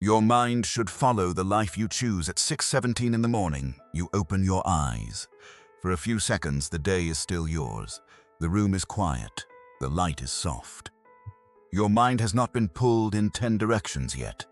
Your mind should follow the life you choose. At 6:17 in the morning, you open your eyes. For a few seconds, the day is still yours. The room is quiet. The light is soft. Your mind has not been pulled in 10 directions yet.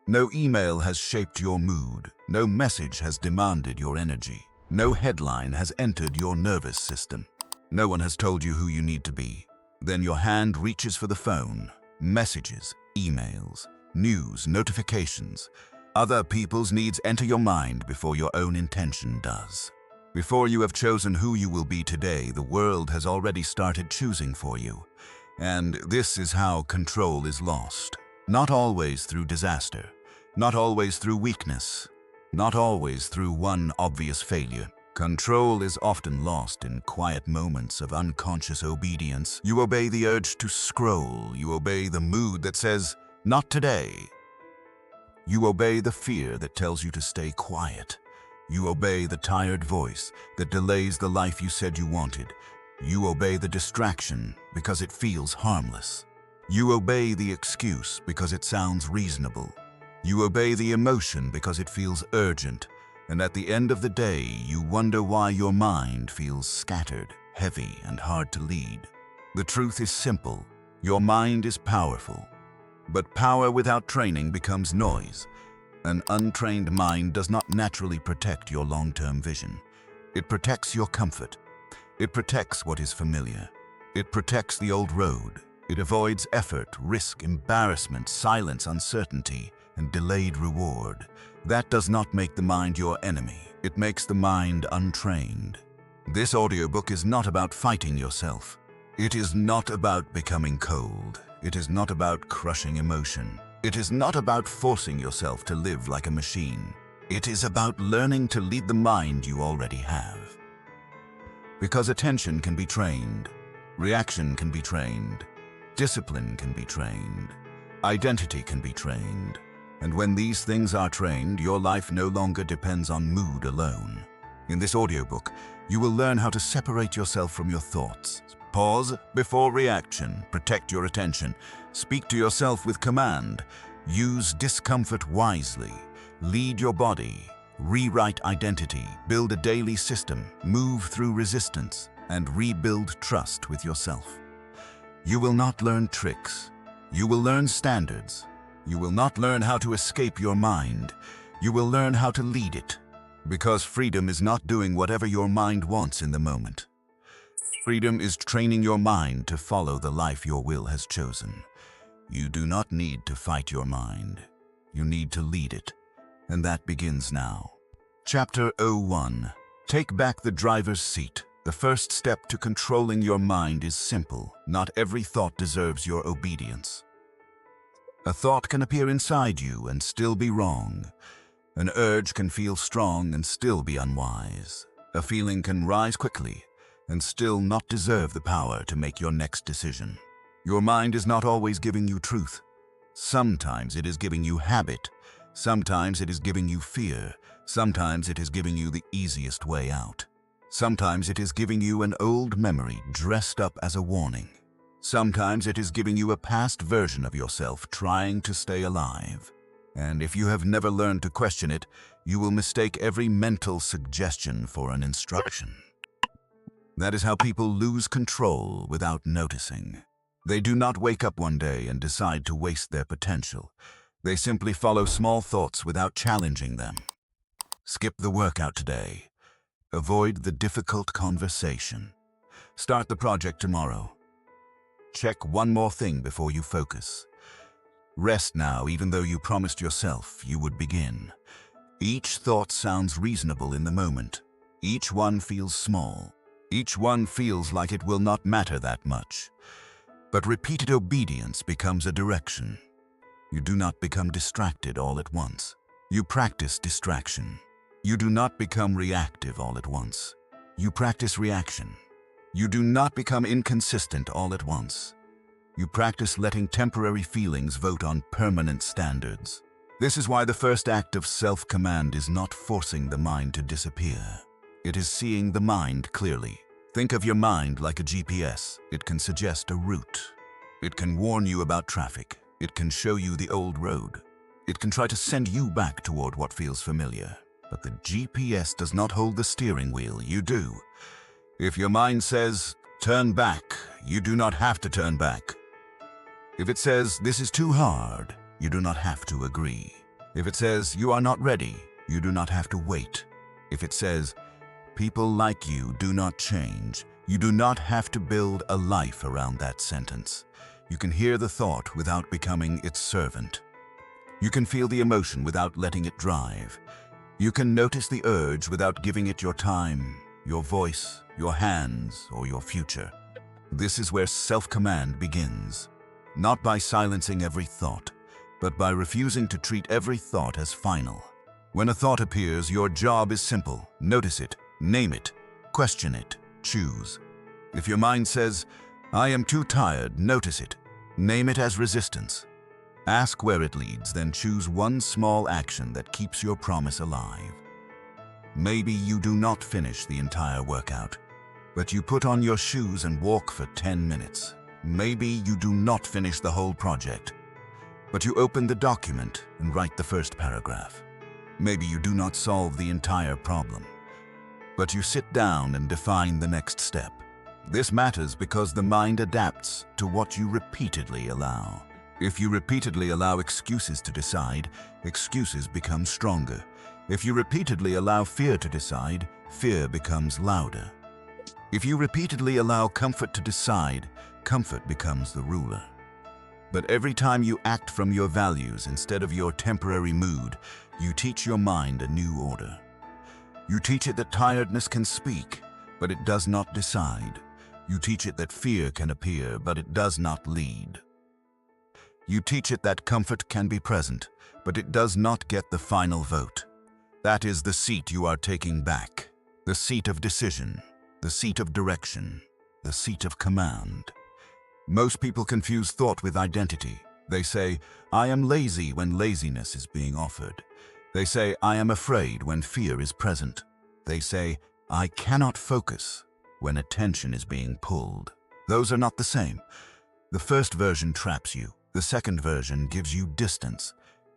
No email has shaped your mood. No message has demanded your energy. No headline has entered your nervous system. No one has told you who you need to be. Then your hand reaches for the phone. Messages, emails, news, notifications. Other people's needs enter your mind before your own intention does. Before you have chosen who you will be today, the world has already started choosing for you. And this is how control is lost. Not always through disaster. Not always through weakness. Not always through one obvious failure. Control is often lost in quiet moments of unconscious obedience. You obey the urge to scroll. You obey the mood that says, "Not today." You obey the fear that tells you to stay quiet. You obey the tired voice that delays the life you said you wanted. You obey the distraction because it feels harmless. You obey the excuse because it sounds reasonable. You obey the emotion because it feels urgent. And at the end of the day, you wonder why your mind feels scattered, heavy, and hard to lead. The truth is simple. Your mind is powerful. But power without training becomes noise. An untrained mind does not naturally protect your long-term vision. It protects your comfort. It protects what is familiar. It protects the old road. It avoids effort, risk, embarrassment, silence, uncertainty, and delayed reward. That does not make the mind your enemy. It makes the mind untrained. This audiobook is not about fighting yourself. It is not about becoming cold. It is not about crushing emotion. It is not about forcing yourself to live like a machine. It is about learning to lead the mind you already have. Because attention can be trained, reaction can be trained, discipline can be trained, identity can be trained. And when these things are trained, your life no longer depends on mood alone. In this audiobook, you will learn how to separate yourself from your thoughts. Pause before reaction. Protect your attention. Speak to yourself with command. Use discomfort wisely. Lead your body. Rewrite identity. Build a daily system. Move through resistance. And rebuild trust with yourself. You will not learn tricks. You will learn standards. You will not learn how to escape your mind. You will learn how to lead it. Because freedom is not doing whatever your mind wants in the moment. Freedom is training your mind to follow the life your will has chosen. You do not need to fight your mind. You need to lead it. And that begins now. Chapter 01. Take back the driver's seat. The first step to controlling your mind is simple. Not every thought deserves your obedience. A thought can appear inside you and still be wrong. An urge can feel strong and still be unwise. A feeling can rise quickly and still not deserve the power to make your next decision. Your mind is not always giving you truth. Sometimes it is giving you habit. Sometimes it is giving you fear. Sometimes it is giving you the easiest way out. Sometimes it is giving you an old memory dressed up as a warning. Sometimes it is giving you a past version of yourself trying to stay alive. And if you have never learned to question it, you will mistake every mental suggestion for an instruction. That is how people lose control without noticing. They do not wake up one day and decide to waste their potential. They simply follow small thoughts without challenging them. Skip the workout today. Avoid the difficult conversation. Start the project tomorrow. Check one more thing before you focus. Rest now, even though you promised yourself you would begin. Each thought sounds reasonable in the moment. Each one feels small. Each one feels like it will not matter that much. But repeated obedience becomes a direction. You do not become distracted all at once. You practice distraction. You do not become reactive all at once. You practice reaction. You do not become inconsistent all at once. You practice letting temporary feelings vote on permanent standards. This is why the first act of self-command is not forcing the mind to disappear. It is seeing the mind clearly. Think of your mind like a GPS. It can suggest a route. It can warn you about traffic. It can show you the old road. It can try to send you back toward what feels familiar. But the GPS does not hold the steering wheel, you do. If your mind says, turn back, you do not have to turn back. If it says, this is too hard, you do not have to agree. If it says, you are not ready, you do not have to wait. If it says, people like you do not change, you do not have to build a life around that sentence. You can hear the thought without becoming its servant. You can feel the emotion without letting it drive. You can notice the urge without giving it your time, your voice, your hands, or your future. This is where self-command begins, not by silencing every thought, but by refusing to treat every thought as final. When a thought appears, your job is simple. Notice it, name it, question it, choose. If your mind says, I am too tired, notice it. Name it as resistance. Ask where it leads, then choose one small action that keeps your promise alive. Maybe you do not finish the entire workout, but you put on your shoes and walk for 10 minutes. Maybe you do not finish the whole project, but you open the document and write the first paragraph. Maybe you do not solve the entire problem, but you sit down and define the next step. This matters because the mind adapts to what you repeatedly allow. If you repeatedly allow excuses to decide, excuses become stronger. If you repeatedly allow fear to decide, fear becomes louder. If you repeatedly allow comfort to decide, comfort becomes the ruler. But every time you act from your values instead of your temporary mood, you teach your mind a new order. You teach it that tiredness can speak, but it does not decide. You teach it that fear can appear, but it does not lead. You teach it that comfort can be present, but it does not get the final vote. That is the seat you are taking back, the seat of decision, the seat of direction, the seat of command. Most people confuse thought with identity. They say, I am lazy when laziness is being offered. They say, I am afraid when fear is present. They say, I cannot focus when attention is being pulled. Those are not the same. The first version traps you. The second version gives you distance,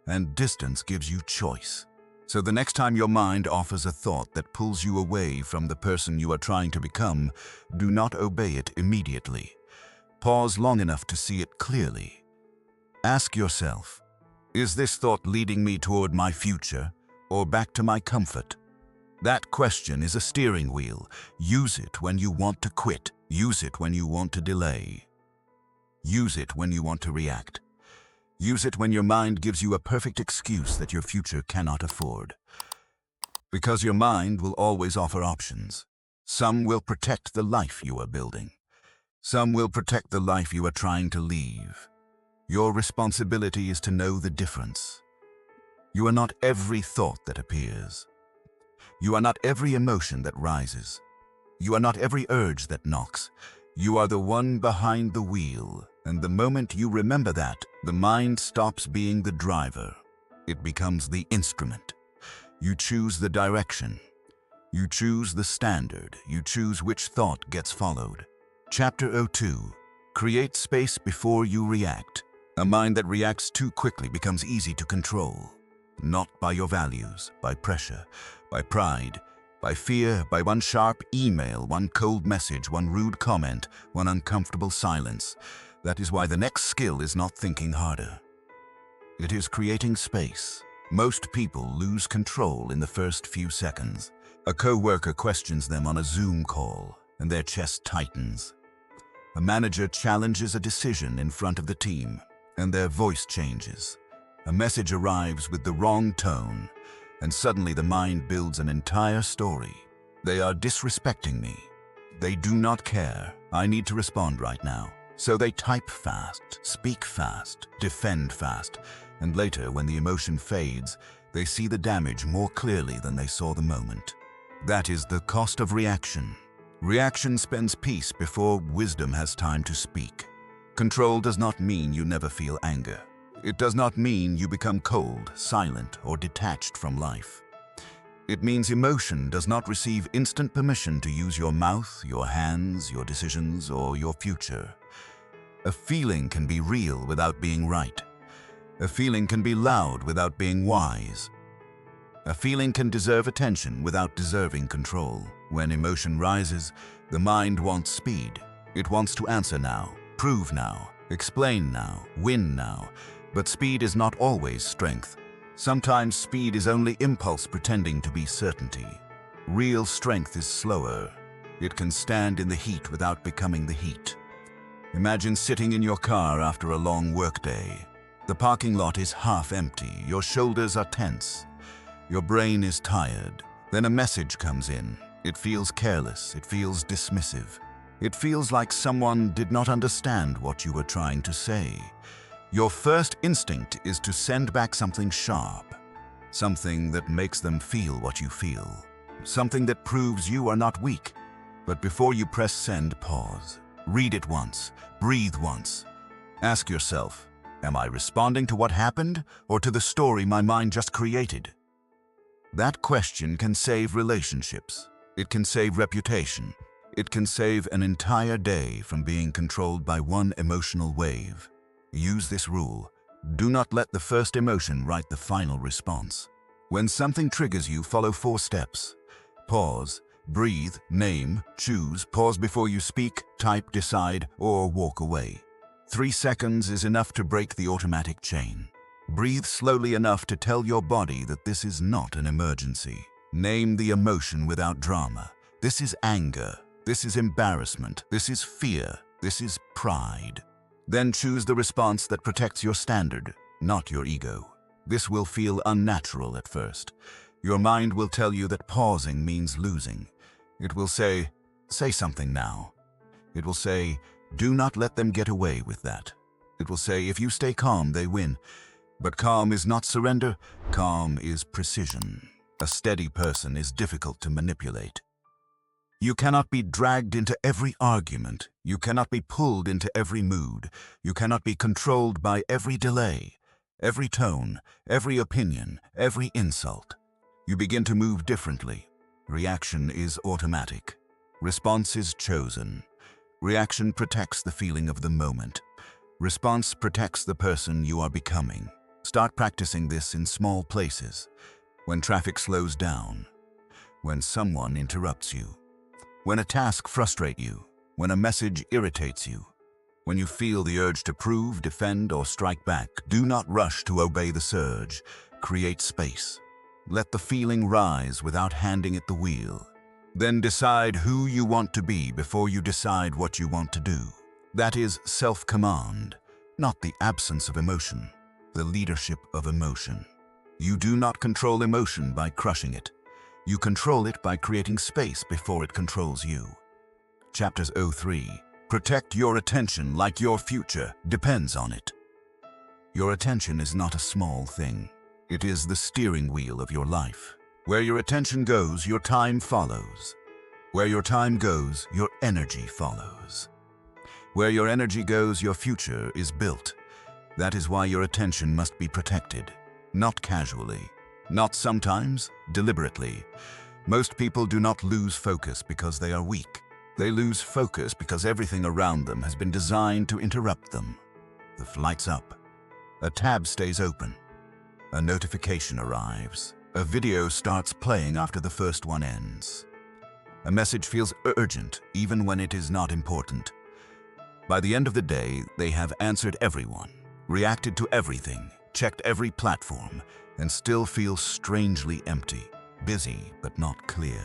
and distance gives you choice. So the next time your mind offers a thought that pulls you away from the person you are trying to become, do not obey it immediately. Pause long enough to see it clearly. Ask yourself, is this thought leading me toward my future or back to my comfort? That question is a steering wheel. Use it when you want to quit. Use it when you want to delay. Use it when you want to react. Use it when your mind gives you a perfect excuse that your future cannot afford. Because your mind will always offer options. Some will protect the life you are building. Some will protect the life you are trying to leave. Your responsibility is to know the difference. You are not every thought that appears. You are not every emotion that rises. You are not every urge that knocks. You are the one behind the wheel, and the moment you remember that, the mind stops being the driver. It becomes the instrument. You choose the direction. You choose the standard. You choose which thought gets followed. Chapter 02. Create space before you react. A mind that reacts too quickly becomes easy to control. Not by your values, by pressure, by pride, by fear, by one sharp email, one cold message, one rude comment, one uncomfortable silence. That is why the next skill is not thinking harder. It is creating space. Most people lose control in the first few seconds. A coworker questions them on a Zoom call, and their chest tightens. A manager challenges a decision in front of the team, and their voice changes. A message arrives with the wrong tone, and suddenly the mind builds an entire story. They are disrespecting me. They do not care. I need to respond right now. So they type fast, speak fast, defend fast, and later, when the emotion fades, they see the damage more clearly than they saw the moment. That is the cost of reaction. Reaction spends peace before wisdom has time to speak. Control does not mean you never feel anger. It does not mean you become cold, silent, or detached from life. It means emotion does not receive instant permission to use your mouth, your hands, your decisions, or your future. A feeling can be real without being right. A feeling can be loud without being wise. A feeling can deserve attention without deserving control. When emotion rises, the mind wants speed. It wants to answer now, prove now, explain now, win now. But speed is not always strength. Sometimes speed is only impulse pretending to be certainty. Real strength is slower. It can stand in the heat without becoming the heat. Imagine sitting in your car after a long workday. The parking lot is half empty. Your shoulders are tense. Your brain is tired. Then a message comes in. It feels careless. It feels dismissive. It feels like someone did not understand what you were trying to say. Your first instinct is to send back something sharp, something that makes them feel what you feel, something that proves you are not weak. But before you press send, pause. Read it once. Breathe once. Ask yourself, am I responding to what happened or to the story my mind just created? That question can save relationships. It can save reputation. It can save an entire day from being controlled by one emotional wave. Use this rule. Do not let the first emotion write the final response. When something triggers you, follow 4 steps. Pause, breathe, name, choose, pause before you speak, type, decide, or walk away. 3 seconds is enough to break the automatic chain. Breathe slowly enough to tell your body that this is not an emergency. Name the emotion without drama. This is anger. This is embarrassment. This is fear. This is pride. Then choose the response that protects your standard, not your ego. This will feel unnatural at first. Your mind will tell you that pausing means losing. It will say something now. It will say, do not let them get away with that. It will say, if you stay calm, they win. But calm is not surrender. Calm is precision. A steady person is difficult to manipulate. You cannot be dragged into every argument. You cannot be pulled into every mood. You cannot be controlled by every delay, every tone, every opinion, every insult. You begin to move differently. Reaction is automatic. Response is chosen. Reaction protects the feeling of the moment. Response protects the person you are becoming. Start practicing this in small places. When traffic slows down. When someone interrupts you. When a task frustrates you. When a message irritates you. When you feel the urge to prove, defend, or strike back, do not rush to obey the surge. Create space. Let the feeling rise without handing it the wheel. Then decide who you want to be before you decide what you want to do. That is self-command, not the absence of emotion, the leadership of emotion. You do not control emotion by crushing it. You control it by creating space before it controls you. Chapters 03. Protect your attention like your future depends on it. Your attention is not a small thing. It is the steering wheel of your life. Where your attention goes, your time follows. Where your time goes, your energy follows. Where your energy goes, your future is built. That is why your attention must be protected. Not casually. Not sometimes, deliberately. Most people do not lose focus because they are weak. They lose focus because everything around them has been designed to interrupt them. The light's up. A tab stays open. A notification arrives. A video starts playing after the first one ends. A message feels urgent even when it is not important. By the end of the day, they have answered everyone, reacted to everything, checked every platform, and still feel strangely empty, busy but not clear,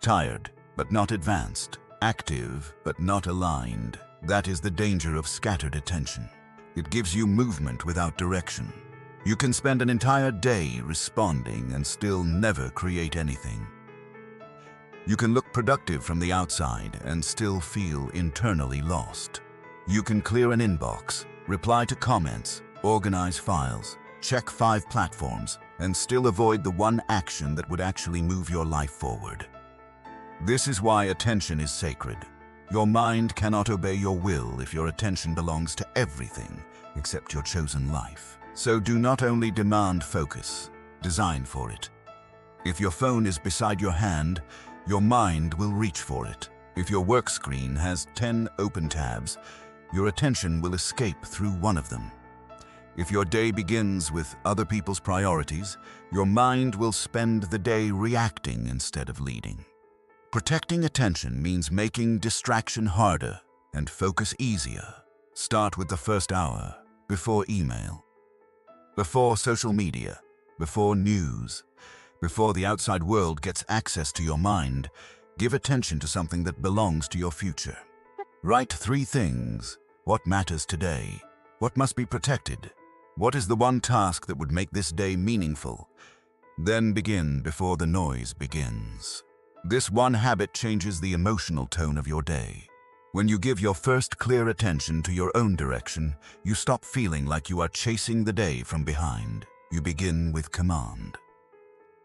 tired but not advanced, active but not aligned. That is the danger of scattered attention. It gives you movement without direction. You can spend an entire day responding and still never create anything. You can look productive from the outside and still feel internally lost. You can clear an inbox, reply to comments, organize files, check 5 platforms, and still avoid the one action that would actually move your life forward. This is why attention is sacred. Your mind cannot obey your will if your attention belongs to everything except your chosen life. So do not only demand focus, design for it. If your phone is beside your hand, your mind will reach for it. If your work screen has 10 open tabs, your attention will escape through one of them. If your day begins with other people's priorities, your mind will spend the day reacting instead of leading. Protecting attention means making distraction harder and focus easier. Start with the first hour, before email, before social media, before news, before the outside world gets access to your mind. Give attention to something that belongs to your future. Write 3 things. What matters today? What must be protected? What is the one task that would make this day meaningful? Then begin before the noise begins. This one habit changes the emotional tone of your day. When you give your first clear attention to your own direction, you stop feeling like you are chasing the day from behind. You begin with command.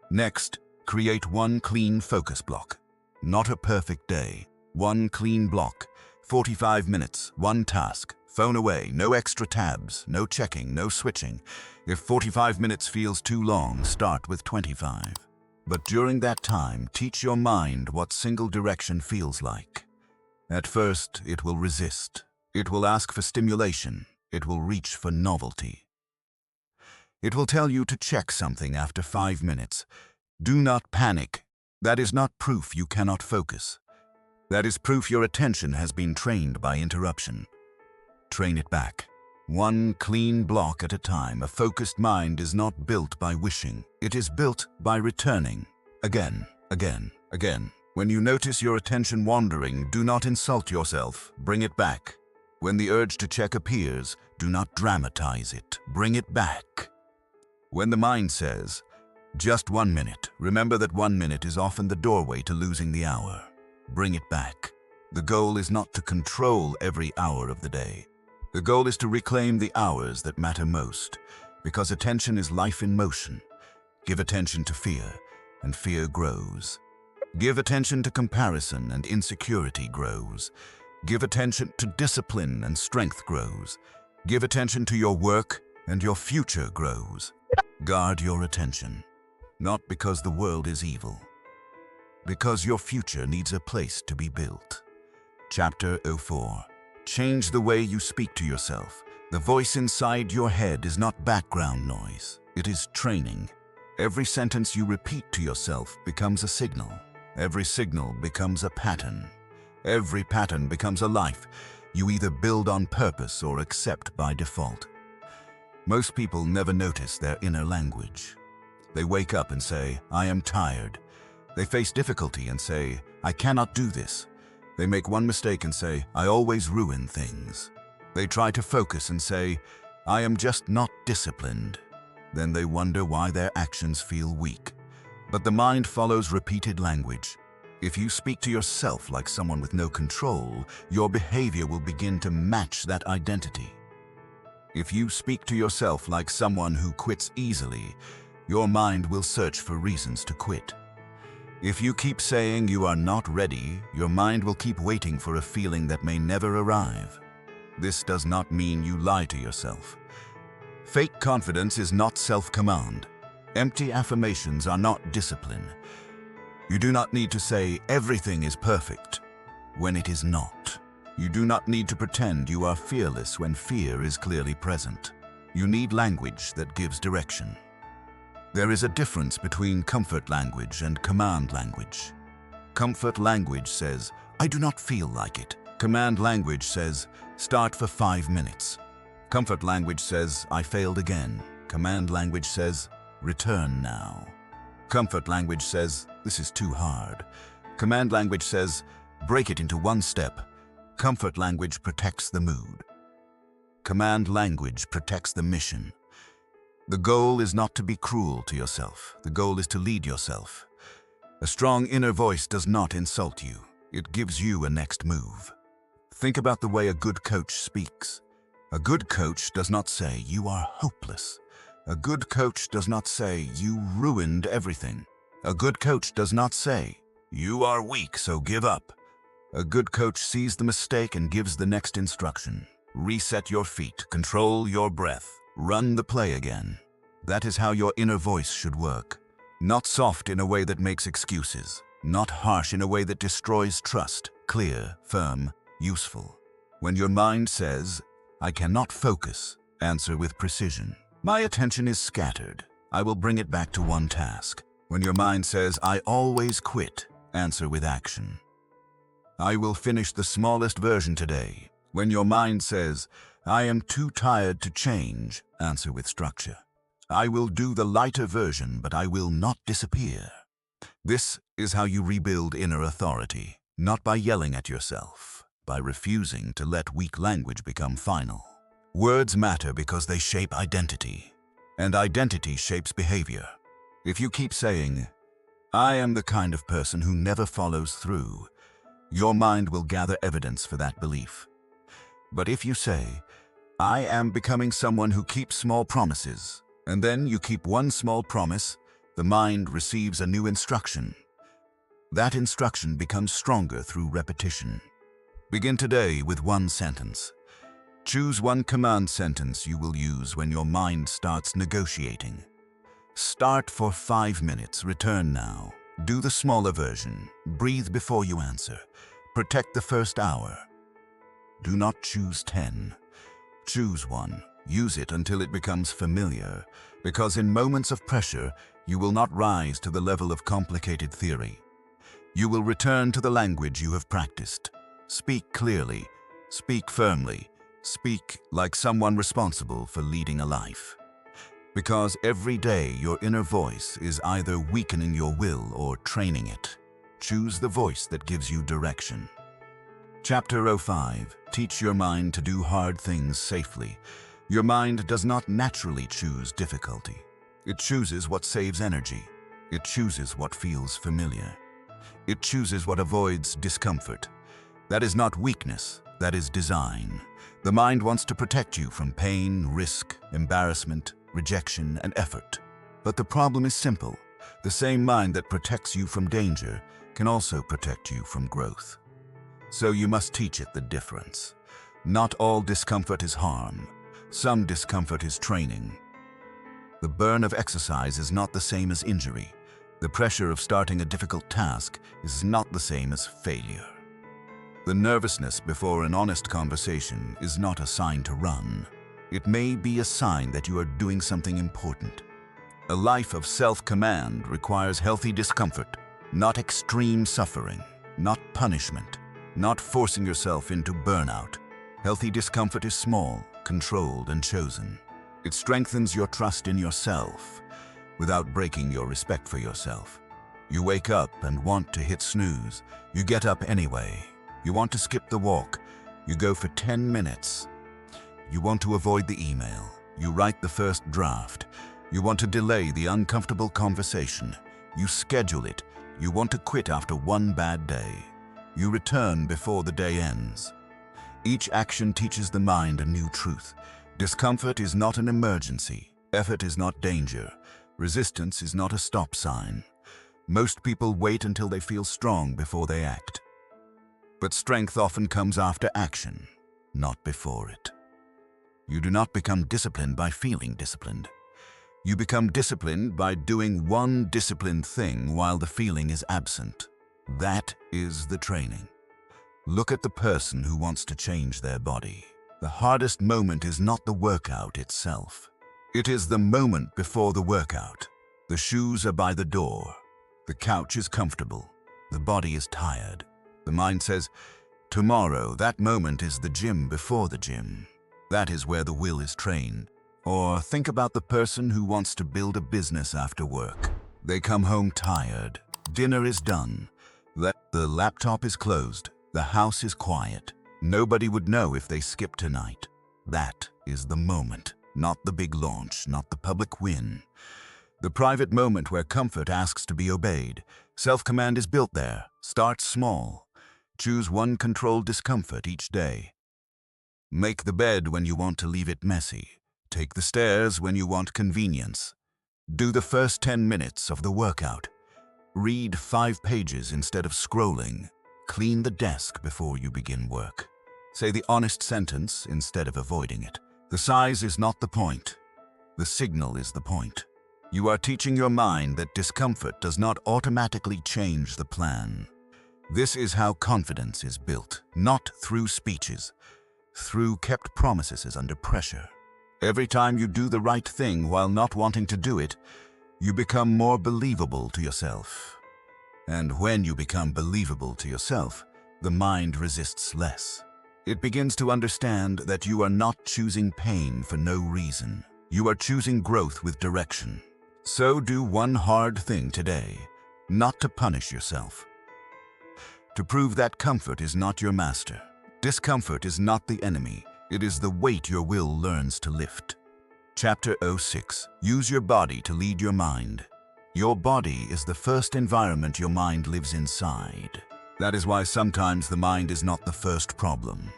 Next, create one clean focus block. Not a perfect day. One clean block. 45 minutes, one task. Phone away, no extra tabs, no checking, no switching. If 45 minutes feels too long, start with 25. But during that time, teach your mind what single direction feels like. At first, it will resist. It will ask for stimulation. It will reach for novelty. It will tell you to check something after 5 minutes. Do not panic. That is not proof you cannot focus. That is proof your attention has been trained by interruption. Train it back. One clean block at a time. A focused mind is not built by wishing. It is built by returning. Again, again, again. When you notice your attention wandering, do not insult yourself. Bring it back. When the urge to check appears, do not dramatize it. Bring it back. When the mind says, just 1 minute, remember that 1 minute is often the doorway to losing the hour. Bring it back. The goal is not to control every hour of the day. The goal is to reclaim the hours that matter most, because attention is life in motion. Give attention to fear, and fear grows. Give attention to comparison, and insecurity grows. Give attention to discipline, and strength grows. Give attention to your work, and your future grows. Guard your attention, not because the world is evil, because your future needs a place to be built. Chapter 04. Change the way you speak to yourself. The voice inside your head is not background noise. It is training. Every sentence you repeat to yourself becomes a signal. Every signal becomes a pattern. Every pattern becomes a life you either build on purpose or accept by default. Most people never notice their inner language. They wake up and say, I am tired. They face difficulty and say, I cannot do this. They make one mistake and say, I always ruin things. They try to focus and say, I am just not disciplined. Then they wonder why their actions feel weak. But the mind follows repeated language. If you speak to yourself like someone with no control, your behavior will begin to match that identity. If you speak to yourself like someone who quits easily, your mind will search for reasons to quit. If you keep saying you are not ready, your mind will keep waiting for a feeling that may never arrive. This does not mean you lie to yourself. Fake confidence is not self-command. Empty affirmations are not discipline. You do not need to say everything is perfect when it is not. You do not need to pretend you are fearless when fear is clearly present. You need language that gives direction. There is a difference between comfort language and command language. Comfort language says, I do not feel like it. Command language says, start for 5 minutes. Comfort language says, I failed again. Command language says, return now. Comfort language says, this is too hard. Command language says, break it into one step. Comfort language protects the mood. Command language protects the mission. The goal is not to be cruel to yourself. The goal is to lead yourself. A strong inner voice does not insult you. It gives you a next move. Think about the way a good coach speaks. A good coach does not say, you are hopeless. A good coach does not say, you ruined everything. A good coach does not say, you are weak, so give up. A good coach sees the mistake and gives the next instruction. Reset your feet, control your breath, run the play again. That is how your inner voice should work. Not soft in a way that makes excuses. Not harsh in a way that destroys trust. Clear, firm, useful. When your mind says, I cannot focus, Answer with precision. My attention is scattered. I will bring it back to one task. When your mind says, I always quit, answer with action. I will finish the smallest version today. When your mind says, I am too tired to change, answer with structure. I will do the lighter version, but I will not disappear. This is how you rebuild inner authority, not by yelling at yourself, by refusing to let weak language become final. Words matter because they shape identity, and identity shapes behavior. If you keep saying, I am the kind of person who never follows through, your mind will gather evidence for that belief. But if you say, I am becoming someone who keeps small promises, and then you keep one small promise, the mind receives a new instruction. That instruction becomes stronger through repetition. Begin today with one sentence. Choose one command sentence you will use when your mind starts negotiating. Start for 5 minutes, return now. Do the smaller version. Breathe before you answer. Protect the first hour. Do not choose 10. Choose one. Use it until it becomes familiar, because in moments of pressure, you will not rise to the level of complicated theory. You will return to the language you have practiced. Speak clearly. Speak firmly. Speak like someone responsible for leading a life. Because every day your inner voice is either weakening your will or training it. Choose the voice that gives you direction. Chapter 05. Teach your mind to do hard things safely. Your mind does not naturally choose difficulty. It chooses what saves energy. It chooses what feels familiar. It chooses what avoids discomfort. That is not weakness, that is design. The mind wants to protect you from pain, risk, embarrassment, rejection, and effort. But the problem is simple. The same mind that protects you from danger can also protect you from growth. So you must teach it the difference. Not all discomfort is harm. Some discomfort is training. The burn of exercise is not the same as injury. The pressure of starting a difficult task is not the same as failure. The nervousness before an honest conversation is not a sign to run. It may be a sign that you are doing something important. A life of self-command requires healthy discomfort, not extreme suffering, not punishment, not forcing yourself into burnout. Healthy discomfort is small, controlled, and chosen. It strengthens your trust in yourself without breaking your respect for yourself. You wake up and want to hit snooze. You get up anyway. You want to skip the walk. You go for 10 minutes. You want to avoid the email. You write the first draft. You want to delay the uncomfortable conversation. You schedule it. You want to quit after one bad day. You return before the day ends. Each action teaches the mind a new truth. Discomfort is not an emergency. Effort is not danger. Resistance is not a stop sign. Most people wait until they feel strong before they act. But strength often comes after action, not before it. You do not become disciplined by feeling disciplined. You become disciplined by doing one disciplined thing while the feeling is absent. That is the training. Look at the person who wants to change their body. The hardest moment is not the workout itself. It is the moment before the workout. The shoes are by the door. The couch is comfortable. The body is tired. The mind says, tomorrow, that moment is the gym before the gym. That is where the will is trained. Or think about the person who wants to build a business after work. They come home tired. Dinner is done. The laptop is closed. The house is quiet. Nobody would know if they skipped tonight. That is the moment, not the big launch, not the public win. The private moment where comfort asks to be obeyed. Self-command is built there. Start small. Choose one controlled discomfort each day. Make the bed when you want to leave it messy. Take the stairs when you want convenience. Do the first 10 minutes of the workout. Read 5 pages instead of scrolling. Clean the desk before you begin work. Say the honest sentence instead of avoiding it. The size is not the point. The signal is the point. You are teaching your mind that discomfort does not automatically change the plan. This is how confidence is built, not through speeches, through kept promises under pressure. Every time you do the right thing while not wanting to do it, you become more believable to yourself. And when you become believable to yourself, the mind resists less. It begins to understand that you are not choosing pain for no reason. You are choosing growth with direction. So do one hard thing today, not to punish yourself. To prove that comfort is not your master. Discomfort is not the enemy. It is the weight your will learns to lift. Chapter 06. Use your body to lead your mind. Your body is the first environment your mind lives inside. That is why sometimes the mind is not the first problem.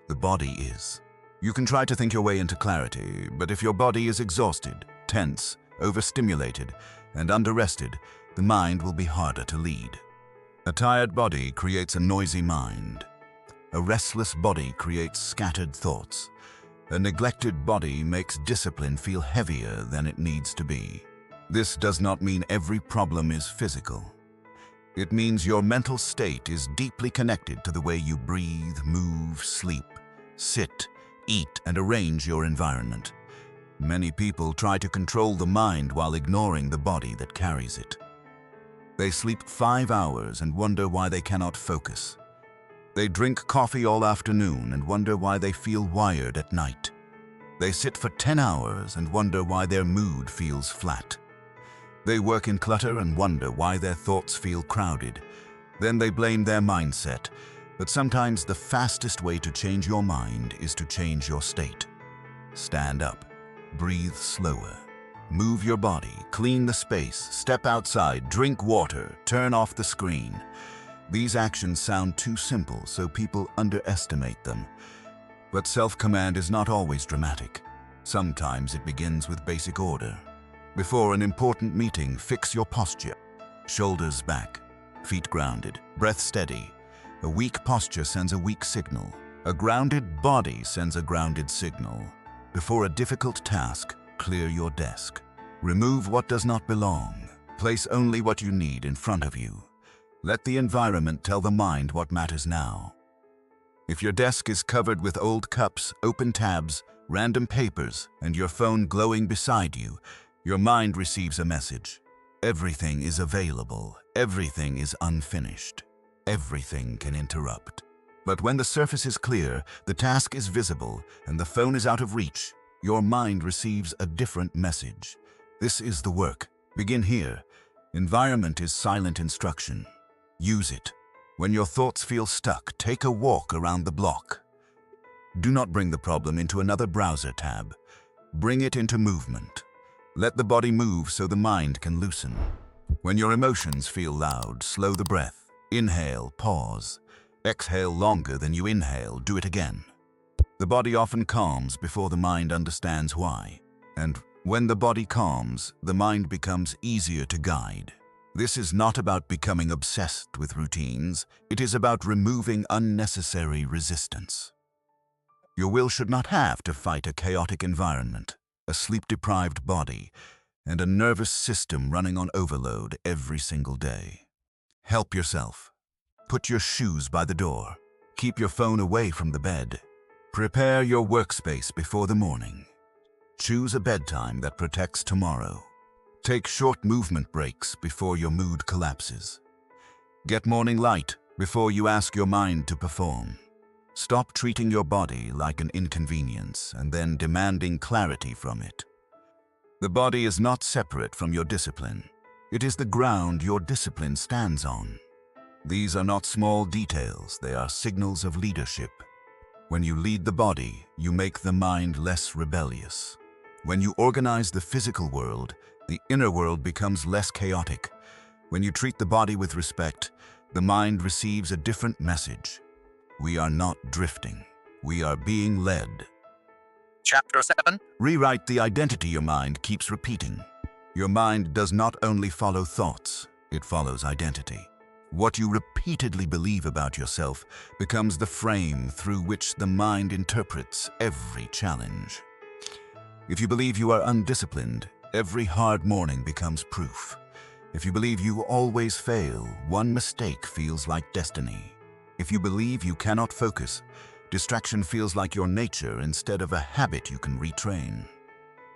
The body is. You can try to think your way into clarity, but if your body is exhausted, tense, overstimulated, and underrested, the mind will be harder to lead. A tired body creates a noisy mind. A restless body creates scattered thoughts. A neglected body makes discipline feel heavier than it needs to be. This does not mean every problem is physical. It means your mental state is deeply connected to the way you breathe, move, sleep, sit, eat, and arrange your environment. Many people try to control the mind while ignoring the body that carries it. They sleep 5 hours and wonder why they cannot focus. They drink coffee all afternoon and wonder why they feel wired at night. They sit for 10 hours and wonder why their mood feels flat. They work in clutter and wonder why their thoughts feel crowded. Then they blame their mindset. But sometimes the fastest way to change your mind is to change your state. Stand up. Breathe slower. Move your body. Clean the space. Step outside. Drink water. Turn off the screen. These actions sound too simple, so people underestimate them. But self-command is not always dramatic. Sometimes it begins with basic order. Before an important meeting, fix your posture. Shoulders back, feet grounded, breath steady. A weak posture sends a weak signal. A grounded body sends a grounded signal. Before a difficult task, clear your desk. Remove what does not belong. Place only what you need in front of you. Let the environment tell the mind what matters now. If your desk is covered with old cups, open tabs, random papers, and your phone glowing beside you, your mind receives a message. Everything is available. Everything is unfinished. Everything can interrupt. But when the surface is clear, the task is visible, and the phone is out of reach, your mind receives a different message. This is the work. Begin here. Environment is silent instruction. Use it. When your thoughts feel stuck, take a walk around the block. Do not bring the problem into another browser tab. Bring it into movement. Let the body move so the mind can loosen. When your emotions feel loud, slow the breath. Inhale, pause. Exhale longer than you inhale, do it again. The body often calms before the mind understands why. And when the body calms, the mind becomes easier to guide. This is not about becoming obsessed with routines. It is about removing unnecessary resistance. Your will should not have to fight a chaotic environment, a sleep-deprived body, and a nervous system running on overload every single day. Help yourself. Put your shoes by the door. Keep your phone away from the bed. Prepare your workspace before the morning. Choose a bedtime that protects tomorrow. Take short movement breaks before your mood collapses. Get morning light before you ask your mind to perform. Stop treating your body like an inconvenience and then demanding clarity from it. The body is not separate from your discipline. It is the ground your discipline stands on. These are not small details, they are signals of leadership. When you lead the body, you make the mind less rebellious. When you organize the physical world, the inner world becomes less chaotic. When you treat the body with respect, the mind receives a different message. We are not drifting. We are being led. Chapter 7. Rewrite the identity your mind keeps repeating. Your mind does not only follow thoughts, it follows identity. What you repeatedly believe about yourself becomes the frame through which the mind interprets every challenge. If you believe you are undisciplined, every hard morning becomes proof. If you believe you always fail, one mistake feels like destiny. If you believe you cannot focus, Distraction feels like your nature instead of a habit you can retrain.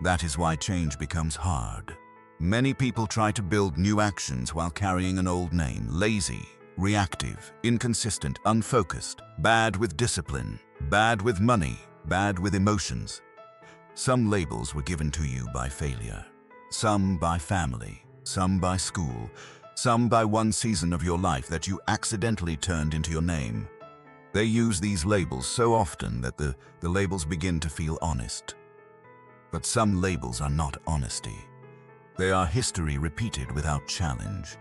That is why change becomes hard. Many people try to build new actions while carrying an old name: lazy, reactive, inconsistent, unfocused, bad with discipline, bad with money, bad with emotions. Some labels were given to you by failure, some by family, some by school, some by one season of your life that you accidentally turned into your name. They use these labels so often that the labels begin to feel honest. But some labels are not honesty. They are history repeated without challenge.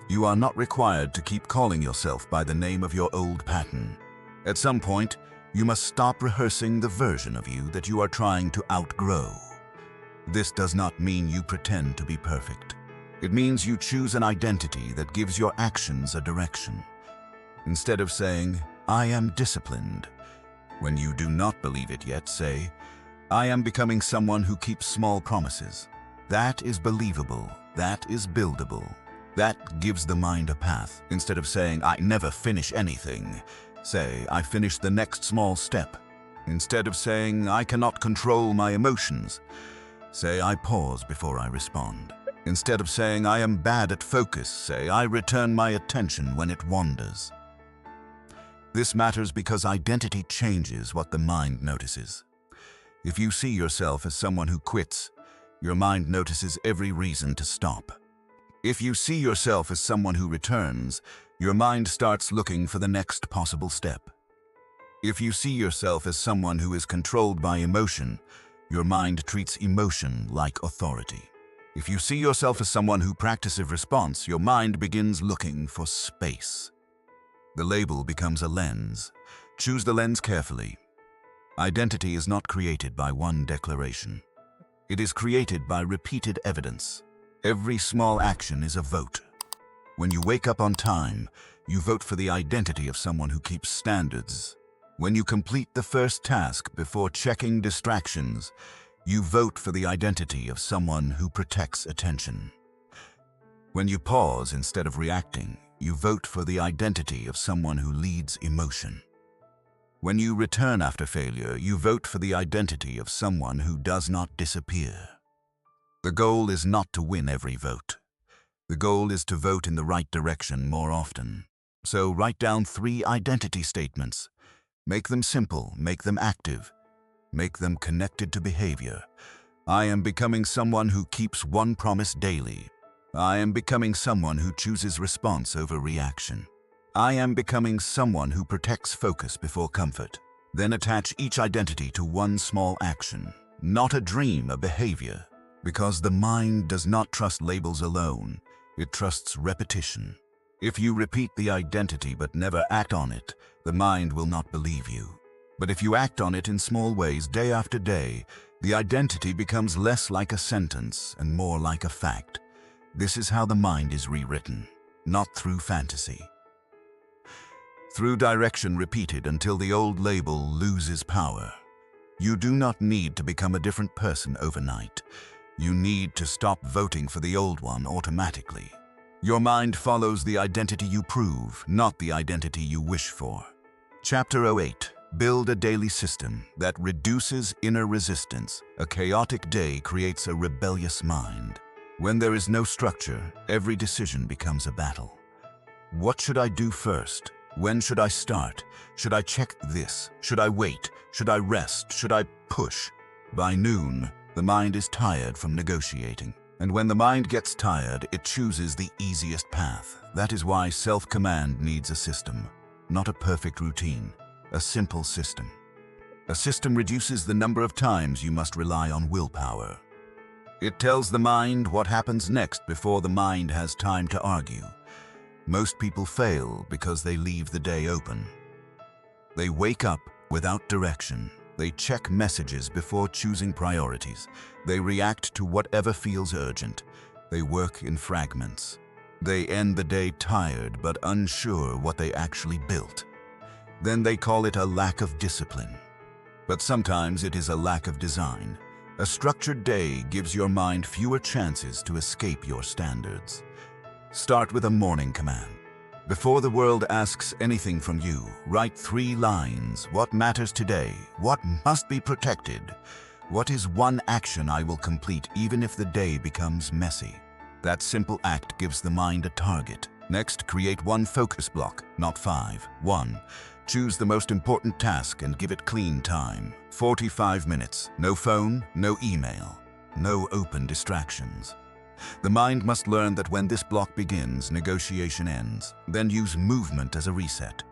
You are not required to keep calling yourself by the name of your old pattern. At some point, you must stop rehearsing the version of you that you are trying to outgrow. This does not mean you pretend to be perfect. It means you choose an identity that gives your actions a direction. Instead of saying, "I am disciplined," when you do not believe it yet, say, "I am becoming someone who keeps small promises." That is believable. That is buildable. That gives the mind a path. Instead of saying, "I never finish anything," say, "I finish the next small step." Instead of saying, "I cannot control my emotions," say, "I pause before I respond." Instead of saying, "I am bad at focus," say, "I return my attention when it wanders." This matters because identity changes what the mind notices. If you see yourself as someone who quits, your mind notices every reason to stop. If you see yourself as someone who returns, your mind starts looking for the next possible step. If you see yourself as someone who is controlled by emotion, your mind treats emotion like authority. If you see yourself as someone who practices response, your mind begins looking for space. The label becomes a lens. Choose the lens carefully. Identity is not created by one declaration. It is created by repeated evidence. Every small action is a vote. When you wake up on time, you vote for the identity of someone who keeps standards. When you complete the first task before checking distractions, you vote for the identity of someone who protects attention. When you pause instead of reacting, you vote for the identity of someone who leads emotion. When you return after failure, you vote for the identity of someone who does not disappear. The goal is not to win every vote. The goal is to vote in the right direction more often. So write down 3 identity statements. Make them simple, make them active, make them connected to behavior. I am becoming someone who keeps one promise daily. I am becoming someone who chooses response over reaction. I am becoming someone who protects focus before comfort. Then attach each identity to one small action, not a dream, a behavior. Because the mind does not trust labels alone, it trusts repetition. If you repeat the identity but never act on it, the mind will not believe you. But if you act on it in small ways day after day, the identity becomes less like a sentence and more like a fact. This is how the mind is rewritten, not through fantasy. Through direction repeated until the old label loses power. You do not need to become a different person overnight. You need to stop voting for the old one automatically. Your mind follows the identity you prove, not the identity you wish for. Chapter 08. Build a daily system that reduces inner resistance. A chaotic day creates a rebellious mind. When there is no structure, every decision becomes a battle. What should I do first? When should I start? Should I check this? Should I wait? Should I rest? Should I push? By noon, the mind is tired from negotiating. And when the mind gets tired, it chooses the easiest path. That is why self-command needs a system, not a perfect routine, a simple system. A system reduces the number of times you must rely on willpower. It tells the mind what happens next before the mind has time to argue. Most people fail because they leave the day open. They wake up without direction. They check messages before choosing priorities. They react to whatever feels urgent. They work in fragments. They end the day tired but unsure what they actually built. Then they call it a lack of discipline. But sometimes it is a lack of design. A structured day gives your mind fewer chances to escape your standards. Start with a morning command. Before the world asks anything from you, write 3 lines. What matters today? What must be protected? What is one action I will complete even if the day becomes messy? That simple act gives the mind a target. Next, create 1 focus block, not 5. 1. Choose the most important task and give it clean time. 45 minutes. No phone, no email, no open distractions. The mind must learn that when this block begins, negotiation ends. Then use movement as a reset.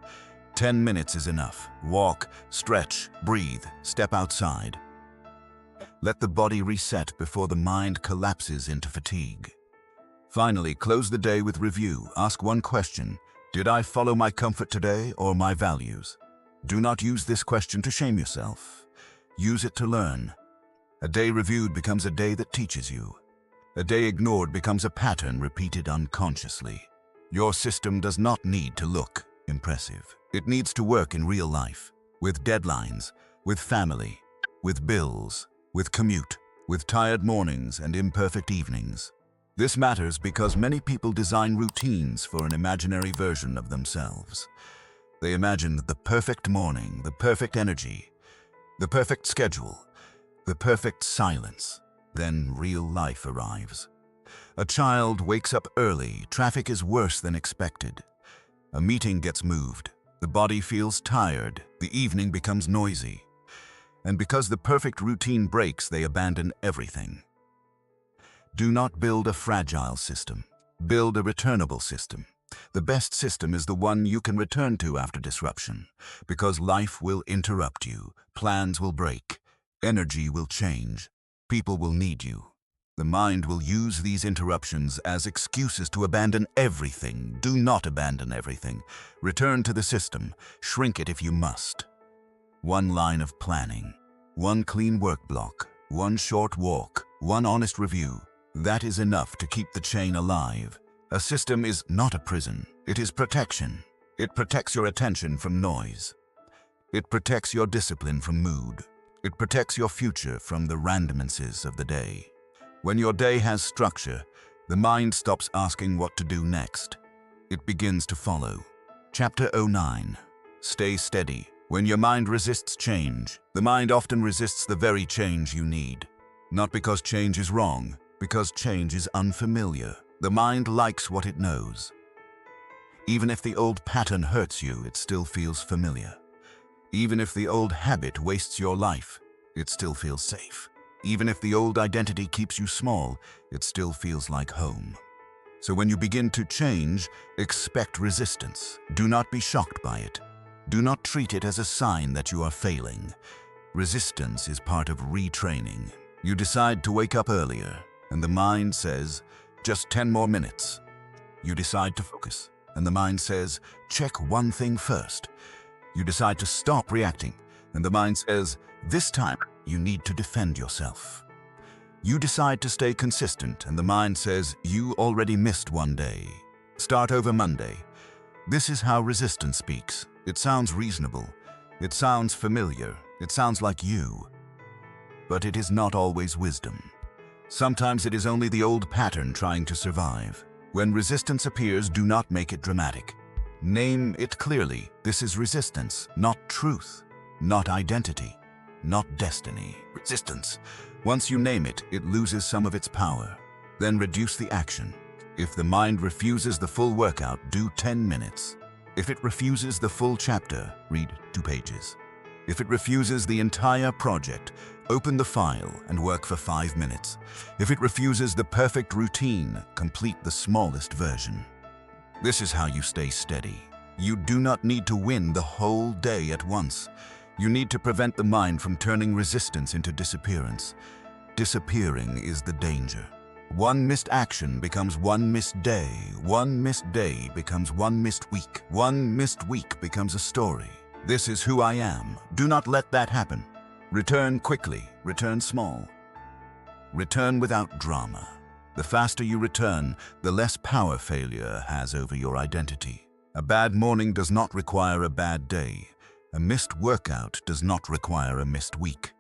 10 minutes is enough. Walk, stretch, breathe, step outside. Let the body reset before the mind collapses into fatigue. Finally, close the day with review. Ask 1 question. Did I follow my comfort today or my values? Do not use this question to shame yourself. Use it to learn. A day reviewed becomes a day that teaches you. A day ignored becomes a pattern repeated unconsciously. Your system does not need to look impressive. It needs to work in real life, with deadlines, with family, with bills, with commute, with tired mornings and imperfect evenings. This matters because many people design routines for an imaginary version of themselves. They imagine the perfect morning, the perfect energy, the perfect schedule, the perfect silence. Then real life arrives. A child wakes up early, traffic is worse than expected. A meeting gets moved, the body feels tired, the evening becomes noisy. And because the perfect routine breaks, they abandon everything. Do not build a fragile system. Build a returnable system. The best system is the one you can return to after disruption, because life will interrupt you, plans will break, energy will change. People will need you. The mind will use these interruptions as excuses to abandon everything. Do not abandon everything. Return to the system. Shrink it if you must. 1 line of planning. 1 clean work block. 1 short walk. 1 honest review. That is enough to keep the chain alive. A system is not a prison. It is protection. It protects your attention from noise. It protects your discipline from mood. It protects your future from the randomnesses of the day. When your day has structure, the mind stops asking what to do next. It begins to follow. Chapter 09. Stay steady. When your mind resists change, the mind often resists the very change you need. Not because change is wrong, because change is unfamiliar. The mind likes what it knows. Even if the old pattern hurts you, it still feels familiar. Even if the old habit wastes your life, it still feels safe. Even if the old identity keeps you small, it still feels like home. So when you begin to change, expect resistance. Do not be shocked by it. Do not treat it as a sign that you are failing. Resistance is part of retraining. You decide to wake up earlier, and the mind says, just 10 more minutes. You decide to focus, and the mind says, check 1 thing first. You decide to stop reacting, and the mind says, this time you need to defend yourself. You decide to stay consistent, and the mind says, you already missed 1 day. Start over Monday. This is how resistance speaks. It sounds reasonable. It sounds familiar. It sounds like you. But it is not always wisdom. Sometimes it is only the old pattern trying to survive. When resistance appears, do not make it dramatic. Name it clearly. This is resistance, not truth, not identity, not destiny. Resistance. Once you name it, it loses some of its power. Then reduce the action. If the mind refuses the full workout, do 10 minutes. If it refuses the full chapter, read 2 pages. If it refuses the entire project, open the file and work for 5 minutes. If it refuses the perfect routine, complete the smallest version. This is how you stay steady. You do not need to win the whole day at once. You need to prevent the mind from turning resistance into disappearance. Disappearing is the danger. 1 missed action becomes 1 missed day. 1 missed day becomes 1 missed week. 1 missed week becomes a story. This is who I am. Do not let that happen. Return quickly. Return small. Return without drama. The faster you return, the less power failure has over your identity. A bad morning does not require a bad day. A missed workout does not require a missed week.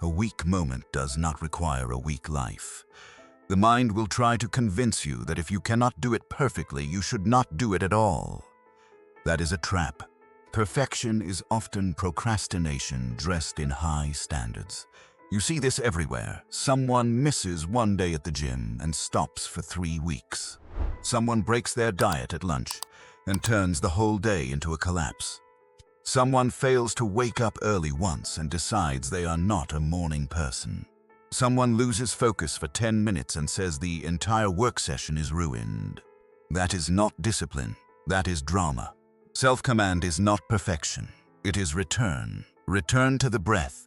A weak moment does not require a weak life. The mind will try to convince you that if you cannot do it perfectly, you should not do it at all. That is a trap. Perfection is often procrastination dressed in high standards. You see this everywhere. Someone misses one day at the gym and stops for 3 weeks. Someone breaks their diet at lunch and turns the whole day into a collapse. Someone fails to wake up early once and decides they are not a morning person. Someone loses focus for 10 minutes and says the entire work session is ruined. That is not discipline. That is drama. Self-command is not perfection. It is return. Return to the breath.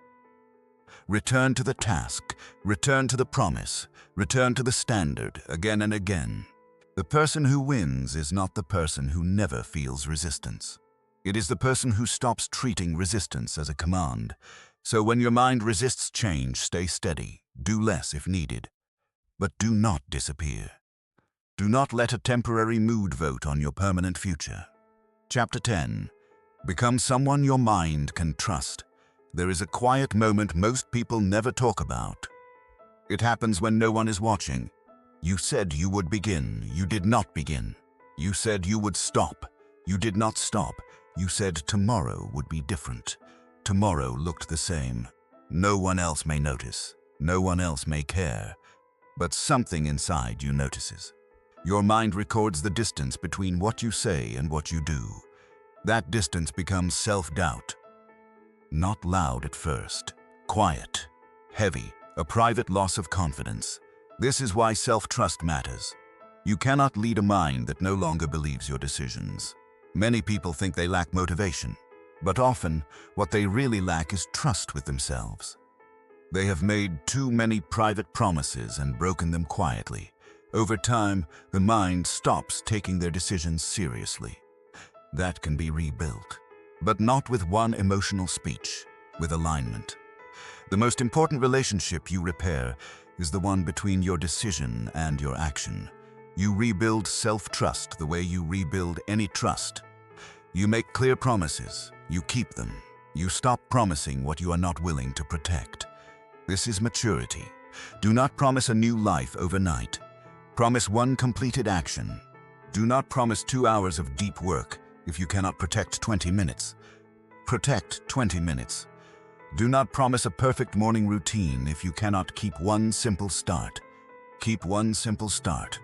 Return to the task. Return to the promise. Return to the standard again and again. The person who wins is not the person who never feels resistance. It is the person who stops treating resistance as a command. So when your mind resists change, stay steady. Do less if needed. But do not disappear. Do not let a temporary mood vote on your permanent future. Chapter 10. Become someone your mind can trust. There is a quiet moment most people never talk about. It happens when no one is watching. You said you would begin. You did not begin. You said you would stop. You did not stop. You said tomorrow would be different. Tomorrow looked the same. No one else may notice. No one else may care. But something inside you notices. Your mind records the distance between what you say and what you do. That distance becomes self-doubt. Not loud at first. Quiet. Heavy. A private loss of confidence. This is why self-trust matters. You cannot lead a mind that no longer believes your decisions. Many people think they lack motivation, but often what they really lack is trust with themselves. They have made too many private promises and broken them quietly. Over time, the mind stops taking their decisions seriously. That can be rebuilt, but not with one emotional speech, with alignment. The most important relationship you repair is the one between your decision and your action. You rebuild self-trust the way you rebuild any trust. You make clear promises, you keep them. You stop promising what you are not willing to protect. This is maturity. Do not promise a new life overnight. Promise one completed action. Do not promise 2 hours of deep work if you cannot protect 20 minutes. Protect 20 minutes. Do not promise a perfect morning routine if you cannot keep one simple start. Keep one simple start.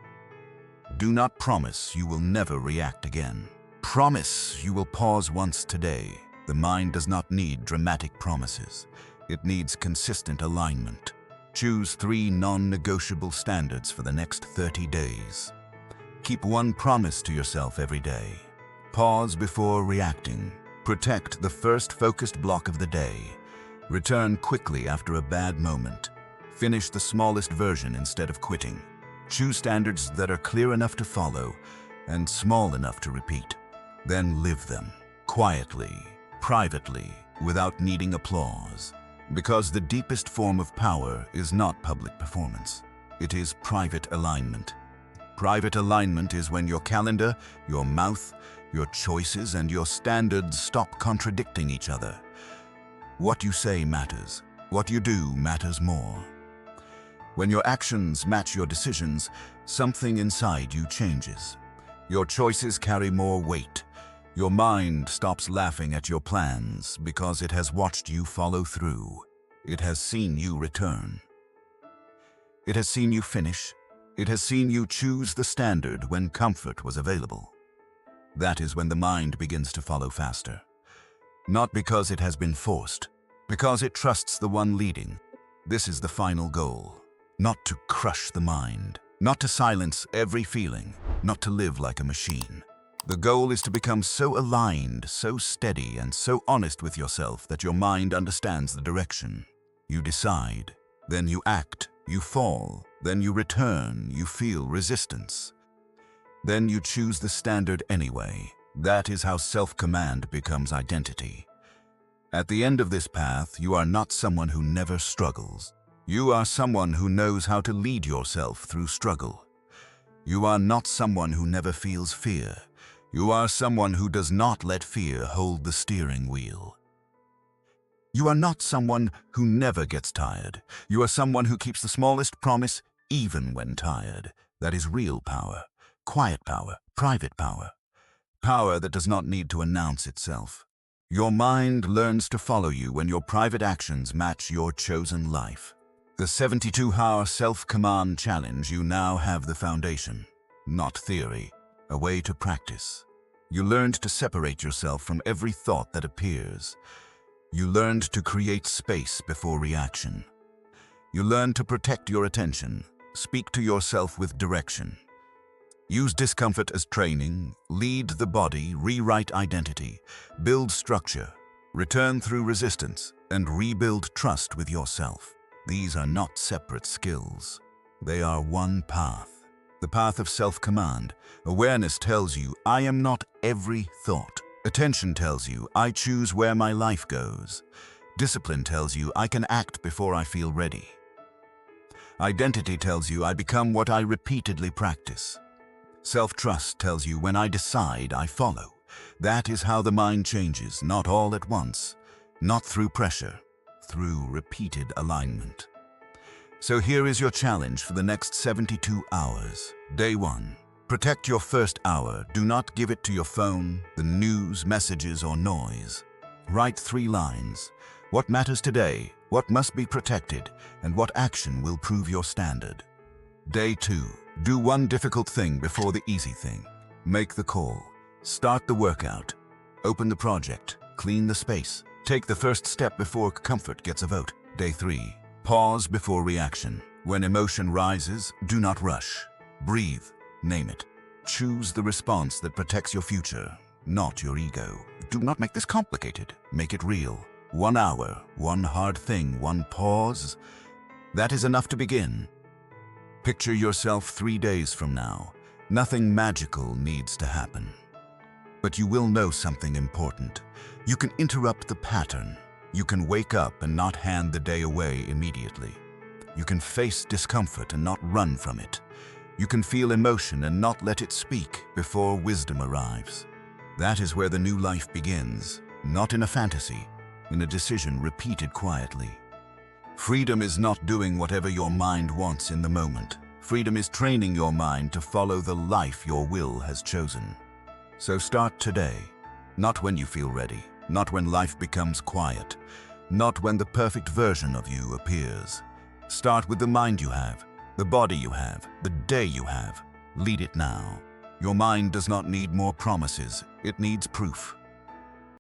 Do not promise you will never react again. Promise you will pause once today. The mind does not need dramatic promises. It needs consistent alignment. Choose 3 non-negotiable standards for the next 30 days. Keep one promise to yourself every day. Pause before reacting. Protect the first focused block of the day. Return quickly after a bad moment. Finish the smallest version instead of quitting. Choose standards that are clear enough to follow and small enough to repeat. Then live them, quietly, privately, without needing applause. Because the deepest form of power is not public performance. It is private alignment. Private alignment is when your calendar, your mouth, your choices, and your standards stop contradicting each other. What you say matters. What you do matters more. When your actions match your decisions, something inside you changes. Your choices carry more weight. Your mind stops laughing at your plans because it has watched you follow through. It has seen you return. It has seen you finish. It has seen you choose the standard when comfort was available. That is when the mind begins to follow faster. Not because it has been forced, because it trusts the one leading. This is the final goal. Not to crush the mind, not to silence every feeling, not to live like a machine. The goal is to become so aligned, so steady, and so honest with yourself that your mind understands the direction. You decide, then you act, you fall, then you return, you feel resistance. Then you choose the standard anyway. That is how self-command becomes identity. At the end of this path, you are not someone who never struggles. You are someone who knows how to lead yourself through struggle. You are not someone who never feels fear. You are someone who does not let fear hold the steering wheel. You are not someone who never gets tired. You are someone who keeps the smallest promise even when tired. That is real power, quiet power, private power. Power that does not need to announce itself. Your mind learns to follow you when your private actions match your chosen life. The 72-hour self-command challenge, you now have the foundation, not theory, a way to practice. You learned to separate yourself from every thought that appears. You learned to create space before reaction. You learned to protect your attention, speak to yourself with direction. Use discomfort as training, lead the body, rewrite identity, build structure, return through resistance, and rebuild trust with yourself. These are not separate skills. They are one path. The path of self-command. Awareness tells you, I am not every thought. Attention tells you, I choose where my life goes. Discipline tells you, I can act before I feel ready. Identity tells you, I become what I repeatedly practice. Self-trust tells you, when I decide, I follow. That is how the mind changes, not all at once, not through pressure, through repeated alignment. So here is your challenge for the next 72 hours. Day 1. Protect your first hour. Do not give it to your phone, the news, messages, or noise. Write 3 lines. What matters today? What must be protected? And what action will prove your standard? Day 2. Do one difficult thing before the easy thing. Make the call. Start the workout. Open the project. Clean the space. Take the first step before comfort gets a vote. Day 3. Pause before reaction. When emotion rises, do not rush. Breathe. Name it. Choose the response that protects your future, not your ego. Do not make this complicated. Make it real. 1 hour, one hard thing, one pause. That is enough to begin. Picture yourself 3 days from now. Nothing magical needs to happen. But you will know something important. You can interrupt the pattern. You can wake up and not hand the day away immediately. You can face discomfort and not run from it. You can feel emotion and not let it speak before wisdom arrives. That is where the new life begins, not in a fantasy, in a decision repeated quietly. Freedom is not doing whatever your mind wants in the moment. Freedom is training your mind to follow the life your will has chosen. So start today, not when you feel ready, not when life becomes quiet, not when the perfect version of you appears. Start with the mind you have, the body you have, the day you have. Lead it now. Your mind does not need more promises, it needs proof.